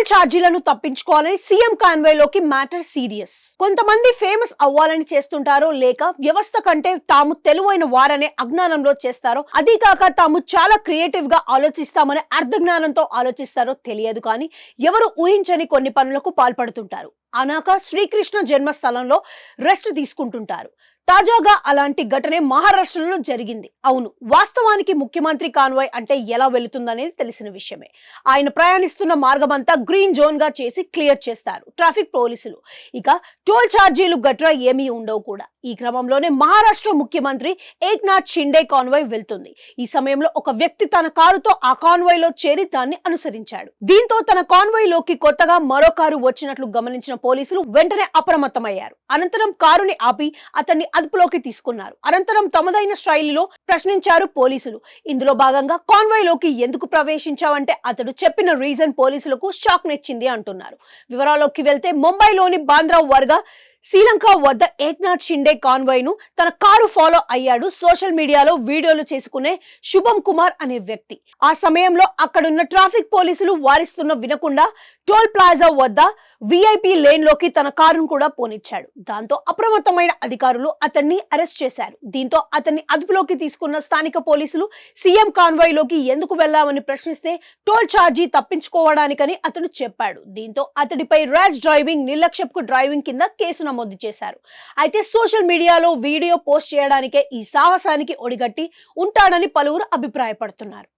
Toll ఛార్జీలను తప్పించుకోవాలని CM కాన్వాయ్లోకి matter serious. కొంతమంది ఫేమస్ అవ్వాలని చేస్తుంటారో లేక వ్యవస్థ కంటే తాము తెలివైన వారనే అజ్ఞానంలో చేస్తారో, అదీ కాక తాము చాలా క్రియేటివ్ గా ఆలోచిస్తామనే అర్ధజ్ఞానంతో ఆలోచిస్తారో తెలియదు కానీ ఎవరు ఊహించని కొన్ని పనులకు పాల్పడుతుంటారు. అనాక శ్రీకృష్ణ జన్మస్థలంలో రెస్ట్ తీసుకుంటుంటారు. తాజాగా అలాంటి ఘటనే మహారాష్ట్రలో జరిగింది. అవును, వాస్తవానికి ముఖ్యమంత్రి కాన్వాయ్ అంటే ఎలా వెళుతుందనేది తెలిసిన విషయమే. ఆయన ప్రయాణిస్తున్న మార్గమంతా గ్రీన్ జోన్ గా చేసి క్లియర్ చేస్తారు ట్రాఫిక్ పోలీసులు. ఇక టోల్ ఛార్జీలు గట్రా ఏమీ ఉండవు కూడా. ఈ క్రమంలోనే మహారాష్ట్ర ముఖ్యమంత్రి ఏక్నాథ్ షిండే కాన్వాయ్ వెళ్తుంది. ఈ సమయంలో ఒక వ్యక్తి తన కారుతో ఆ కాన్వాయ్ లో చేరి దాన్ని అనుసరించాడు. దీంతో తన కాన్వాయ్ లోకి కొత్తగా మరో కారు వచ్చినట్లు గమనించిన పోలీసులు వెంటనే అప్రమత్తమయ్యారు. అనంతరం కారుని ఆపి అతన్ని అదుపులోకి తీసుకున్నారు. అనంతరం తమదైన శైలిలో ప్రశ్నించారు పోలీసులు. ఇందులో భాగంగా కాన్వాయ్ లోకి ఎందుకు ప్రవేశించావంటే అతడు చెప్పిన రీజన్ పోలీసులకు షాక్ నిచ్చింది అంటున్నారు. వివరాల్లోకి వెళ్తే ముంబైలోని బాంద్రా వర్గా శ్రీలంక వద్ద ఏక్నాథ్ షిండే కాన్వాయ్ ను తన కారు ఫాలో అయ్యాడు సోషల్ మీడియాలో వీడియోలు చేసుకునే శుభం కుమార్ అనే వ్యక్తి. ఆ సమయంలో అక్కడున్న ట్రాఫిక్ పోలీసులు వారిస్తున్న వినకుండా టోల్ ప్లాజా వద్ద విఐపి లేన్ లోకి తన కారును కూడా పోనిచ్చాడు. దాంతో అప్రమత్తమైన అధికారులు అతన్ని అరెస్ట్ చేశారు. దీంతో అతన్ని అదుపులోకి తీసుకున్న స్థానిక పోలీసులు సీఎం కాన్వాయ్ లోకి ఎందుకు వెళ్లామని ప్రశ్నిస్తే టోల్ ఛార్జీ తప్పించుకోవడానికని అతను చెప్పాడు. దీంతో అతడిపై ర్యాష్ డ్రైవింగ్, నిర్లక్ష్యపు డ్రైవింగ్ కింద కేసు నమోదు చేశారు. అయితే సోషల్ మీడియాలో వీడియో పోస్ట్ చేయడానికే ఈ సాహసానికి ఒడిగట్టి ఉంటాడని పలువురు అభిప్రాయపడుతున్నారు.